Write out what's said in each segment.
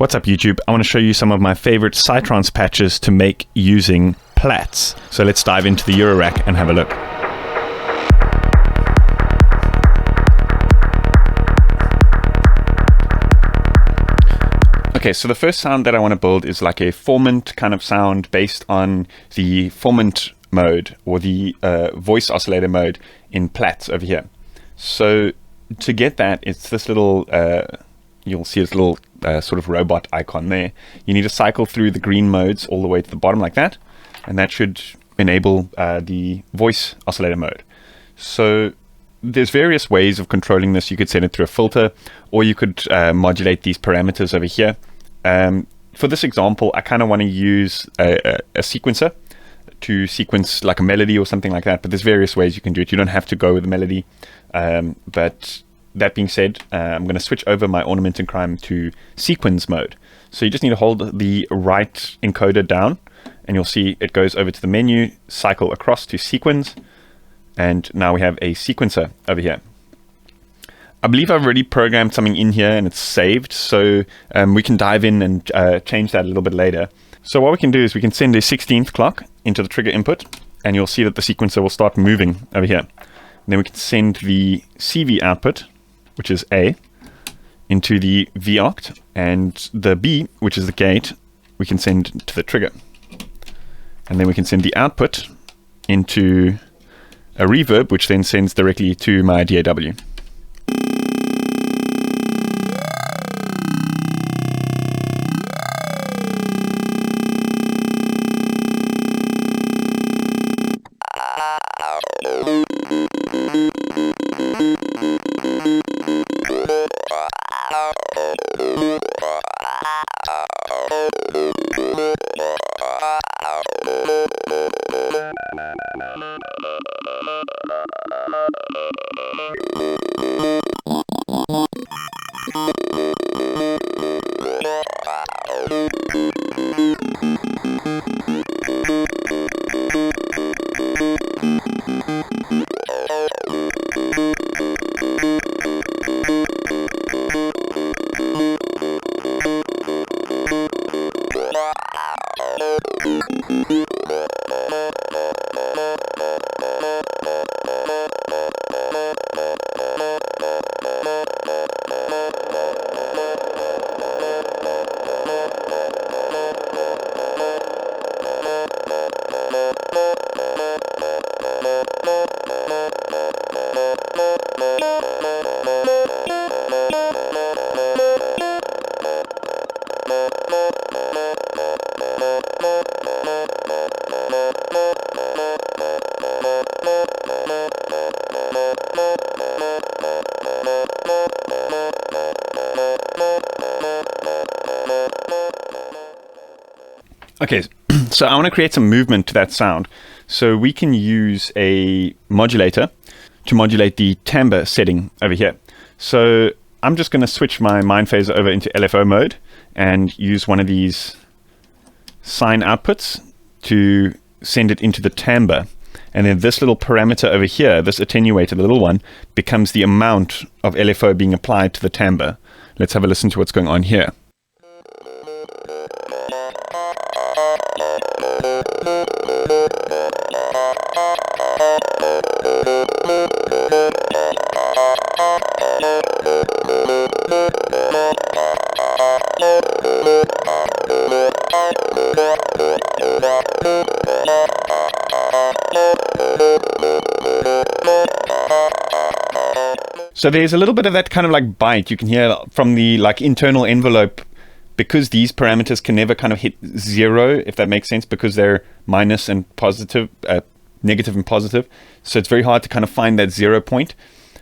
What's up YouTube? I want to show you some of my favorite Psytrance patches to make using Platts. So let's dive into the Eurorack and have a look. Okay, so the first sound that I want to build is like a formant kind of sound based on the formant mode or the voice oscillator mode in Platts over here. So to get that, it's this little, you'll see this little sort of robot icon there. You need to cycle through the green modes all the way to the bottom like that, and that should enable the voice oscillator mode. So there's various ways of controlling this. You could send it through a filter, or you could modulate these parameters over here. For this example, I kind of want to use a sequencer to sequence like a melody or something like that, but there's various ways you can do it. You don't have to go with the melody, but that being said, I'm going to switch over my Ornament and Crime to sequence mode. So you just need to hold the right encoder down, and you'll see it goes over to the menu, cycle across to sequence, and now we have a sequencer over here. I believe I've already programmed something in here and it's saved, so we can dive in and change that a little bit later. So what we can do is we can send a 16th clock into the trigger input, and you'll see that the sequencer will start moving over here. And then we can send the CV output, which is A, into the V-oct, and the B, which is the gate, we can send to the trigger. And then we can send the output into a reverb, which then sends directly to my DAW. Okay, so I want to create some movement to that sound. So we can use a modulator to modulate the timbre setting over here. So I'm just going to switch my Mind Phaser over into LFO mode and use one of these sine outputs to send it into the timbre. And then this little parameter over here, this attenuator, the little one, becomes the amount of LFO being applied to the timbre. Let's have a listen to what's going on here. So there's a little bit of that kind of like bite you can hear from the like internal envelope, because these parameters can never kind of hit zero, if that makes sense, because they're minus and positive, negative and positive. So it's very hard to kind of find that 0 point.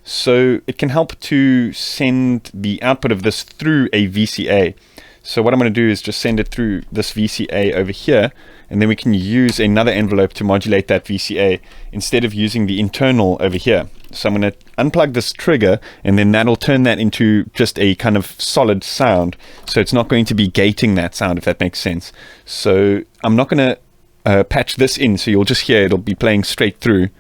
So it can help to send the output of this through a VCA. So what I'm going to do is just send it through this VCA over here, and then we can use another envelope to modulate that VCA instead of using the internal over here. So I'm going to unplug this trigger, and then that'll turn that into just a kind of solid sound. So it's not going to be gating that sound, if that makes sense. So I'm not going to patch this in, so you'll just hear it'll be playing straight through.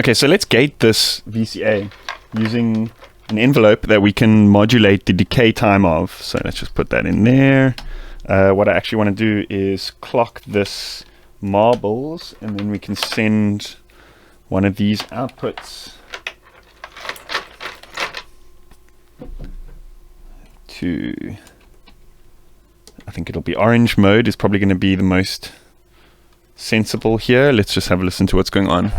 Okay, so let's gate this VCA using an envelope that we can modulate the decay time of. So let's just put that in there. What I actually want to do is clock this marbles, and then we can send one of these outputs to, I think it'll be orange mode is probably going to be the most sensible here. Let's just have a listen to what's going on.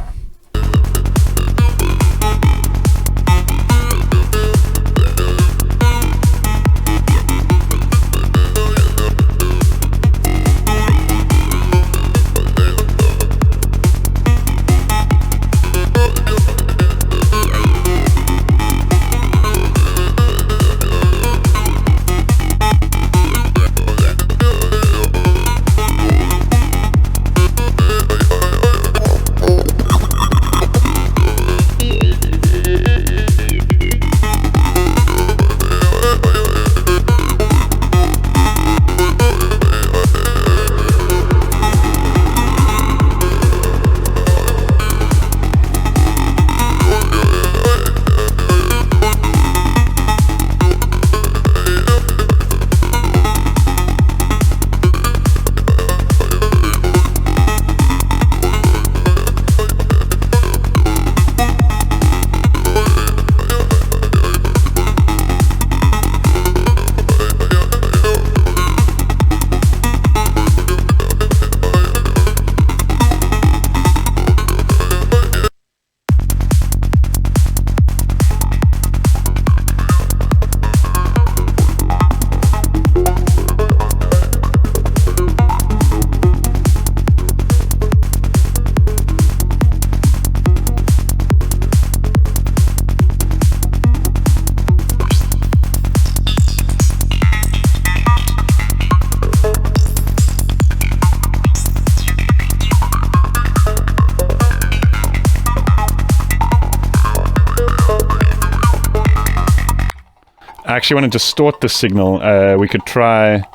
I actually want to distort the signal. We could try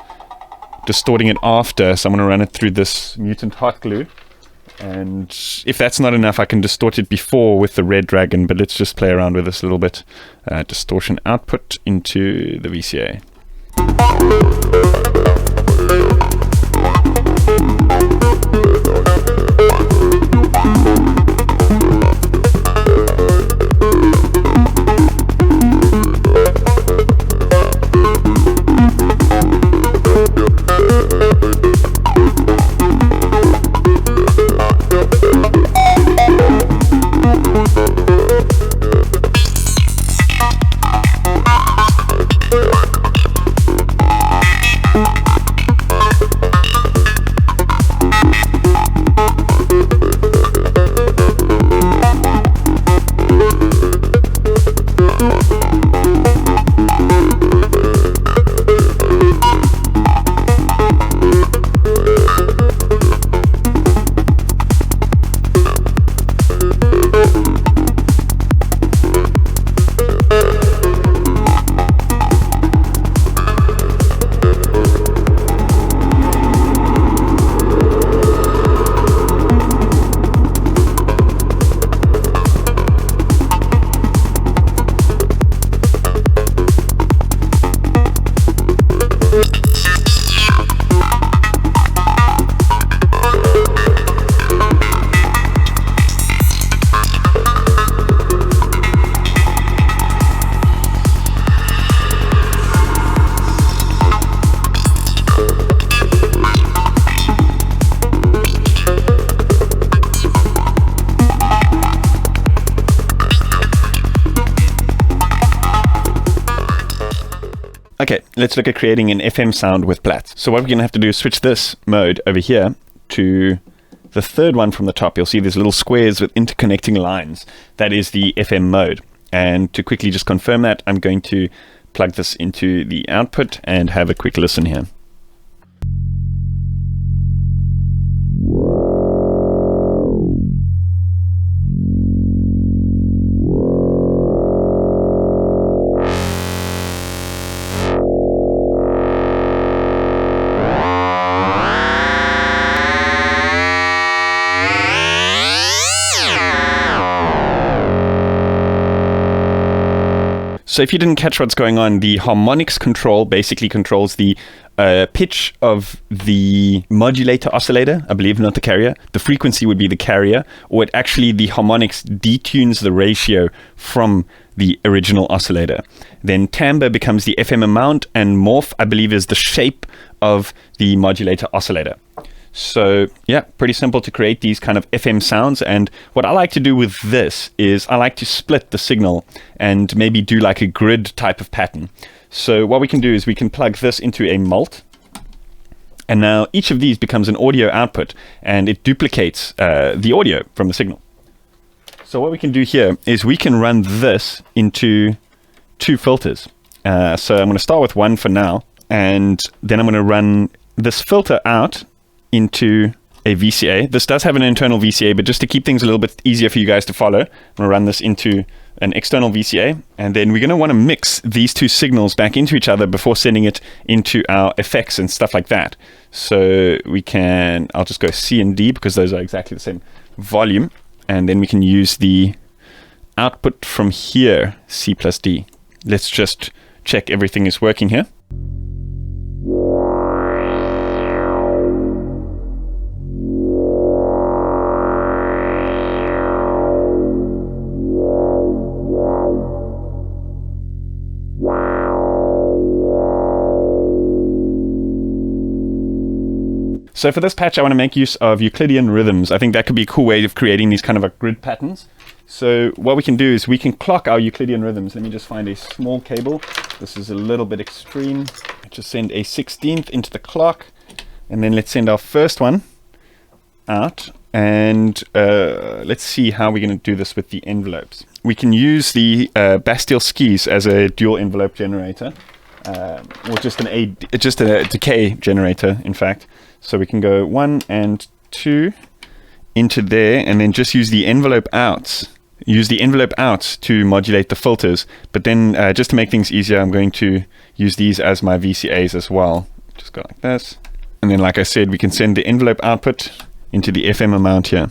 distorting it after, so I'm going to run it through this mutant hot glue, and if that's not enough I can distort it before with the red dragon, but let's just play around with this a little bit. Distortion output into the VCA. Okay, let's look at creating an FM sound with Platt. So what we're going to have to do is switch this mode over here to the third one from the top. You'll see these little squares with interconnecting lines. That is the FM mode. And to quickly just confirm that, I'm going to plug this into the output and have a quick listen here. So if you didn't catch what's going on, the harmonics control basically controls the pitch of the modulator oscillator, I believe, not the carrier. The frequency would be the carrier, or it actually, the harmonics detunes the ratio from the original oscillator. Then timbre becomes the FM amount, and morph, I believe, is the shape of the modulator oscillator. So yeah, pretty simple to create these kind of FM sounds. And what I like to do with this is I like to split the signal and maybe do like a grid type of pattern. So what we can do is we can plug this into a mult, and now each of these becomes an audio output, and it duplicates the audio from the signal. So what we can do here is we can run this into 2 filters. So I'm going to start with one for now, and then I'm going to run this filter out into a VCA. This does have an internal VCA, but just to keep things a little bit easier for you guys to follow, I'm going to run this into an external VCA, and then we're going to want to mix these 2 signals back into each other before sending it into our effects and stuff like that. So we can, I'll just go C and D because those are exactly the same volume, and then we can use the output from here, C plus D. Let's just check everything is working here. So for this patch, I want to make use of Euclidean rhythms. I think that could be a cool way of creating these kind of like grid patterns. So what we can do is we can clock our Euclidean rhythms. Let me just find a small cable. This is a little bit extreme. Just send a 16th into the clock, and then let's send our first one out. And let's see how we're going to do this with the envelopes. We can use the Bastille skis as a dual envelope generator, or just a decay generator, in fact. So we can go 1 and 2 into there, and then just use the envelope outs. Use the envelope outs to modulate the filters. But then, just to make things easier, I'm going to use these as my VCAs as well. Just go like this. And then, like I said, we can send the envelope output into the FM amount here.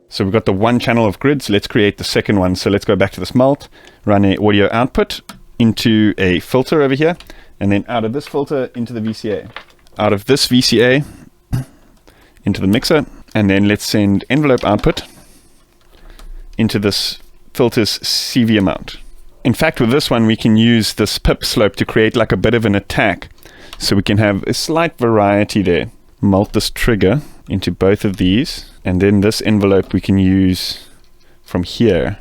So we've got the one channel of grids. Let's create the second one. So let's go back to this mult, run a audio output into a filter over here, and then out of this filter into the VCA. Out of this VCA into the mixer, and then let's send envelope output into this filter's CV amount. In fact, with this one, we can use this pip slope to create like a bit of an attack. So we can have a slight variety there. Mult this trigger into both of these, and then this envelope we can use from here.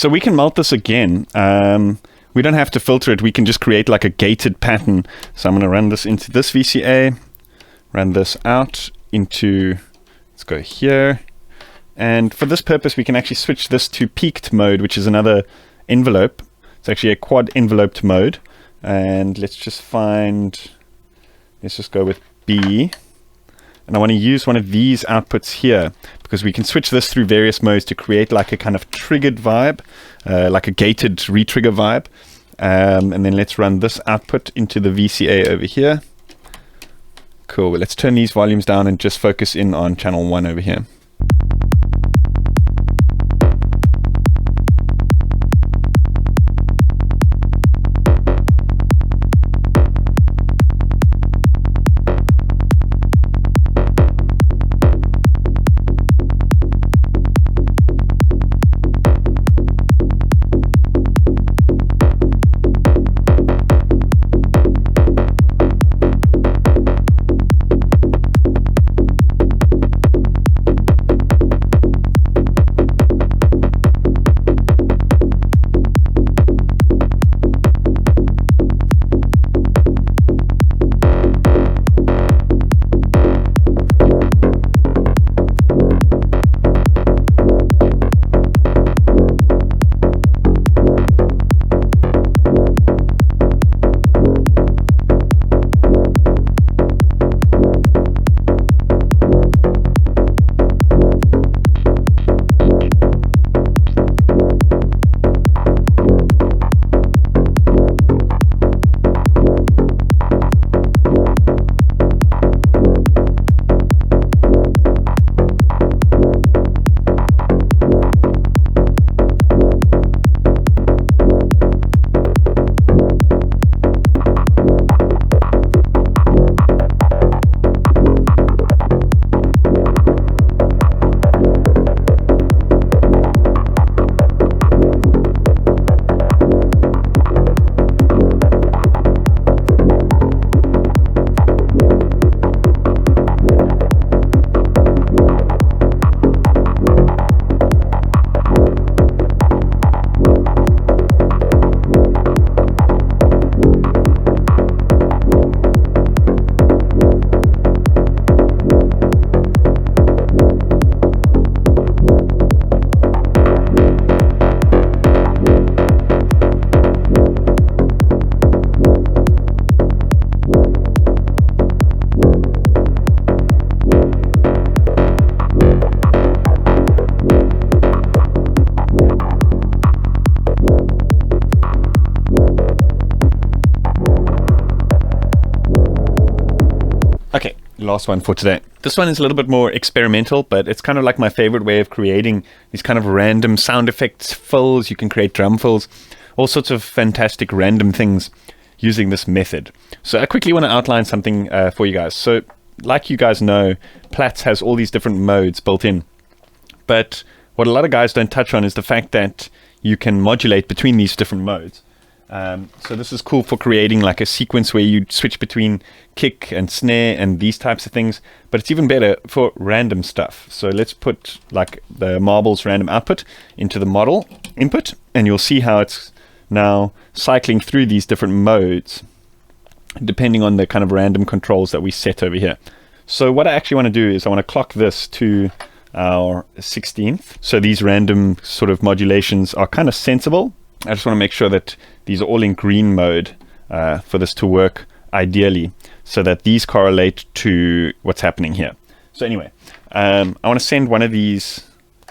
So we can mount this again. We don't have to filter it. We can just create like a gated pattern. So I'm going to run this into this VCA, run this out into, let's go here. And for this purpose, we can actually switch this to peaked mode, which is another envelope. It's actually a quad enveloped mode. And let's just go with B. And I want to use one of these outputs here because we can switch this through various modes to create like a kind of triggered vibe, like a gated retrigger vibe. And then let's run this output into the VCA over here. Cool. Let's turn these volumes down and just focus in on channel 1 over here. Okay, last one for today. This one is a little bit more experimental, but it's kind of like my favorite way of creating these kind of random sound effects, fills. You can create drum fills, all sorts of fantastic random things using this method. So I quickly want to outline something for you guys. So like you guys know, Platts has all these different modes built in. But what a lot of guys don't touch on is the fact that you can modulate between these different modes. So this is cool for creating like a sequence where you switch between kick and snare and these types of things, but it's even better for random stuff. So let's put like the marbles random output into the model input, and you'll see how it's now cycling through these different modes depending on the kind of random controls that we set over here. So what I actually want to do is I want to clock this to our 16th. So these random sort of modulations are kind of sensible. I just want to make sure that these are all in green mode for this to work ideally, so that these correlate to what's happening here. So anyway, I want to send one of these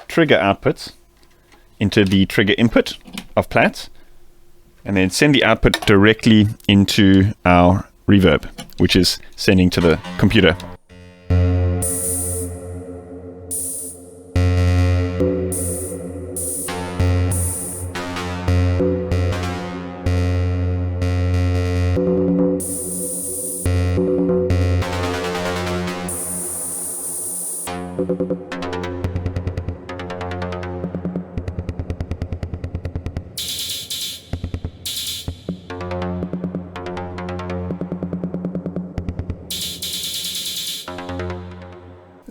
trigger outputs into the trigger input of Platts, and then send the output directly into our reverb, which is sending to the computer.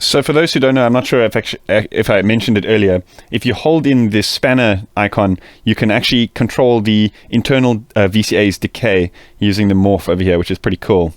So for those who don't know, I'm not sure if I mentioned it earlier, if you hold in this spanner icon, you can actually control the internal VCA's decay using the morph over here, which is pretty cool.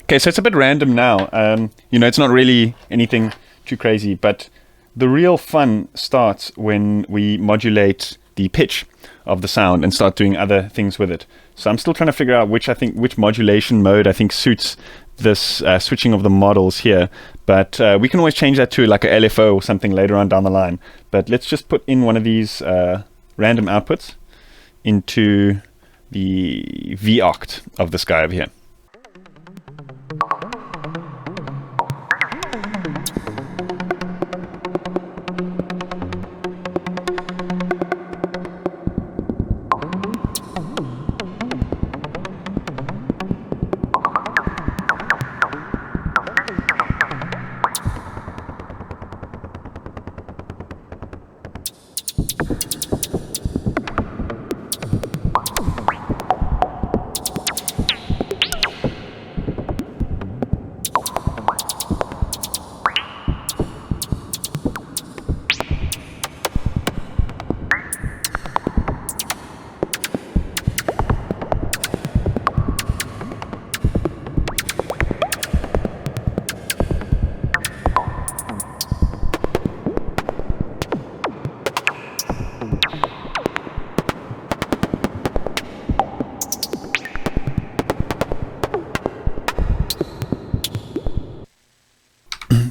Okay, so it's a bit random now. It's not really anything too crazy, but the real fun starts when we modulate the pitch of the sound and start doing other things with it. So I'm still trying to figure out which modulation mode I think suits this switching of the models here, but we can always change that to like a LFO or something later on down the line. But let's just put in one of these random outputs into the V-oct of this guy over here.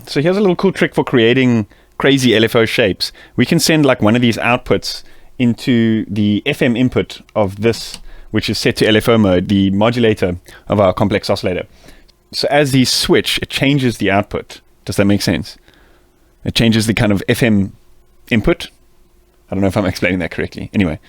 So here's a little cool trick for creating crazy LFO shapes. We can send like one of these outputs into the FM input of this, which is set to LFO mode, the modulator of our complex oscillator. So as these switch, it changes the output. Does that make sense? It changes the kind of FM input. I don't know if I'm explaining that correctly. Anyway.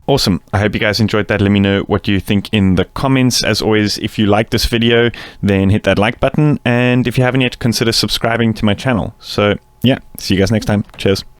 Awesome. I hope you guys enjoyed that. Let me know what you think in the comments. As always, if you like this video, then hit that like button. And if you haven't yet, consider subscribing to my channel. So yeah, see you guys next time. Cheers.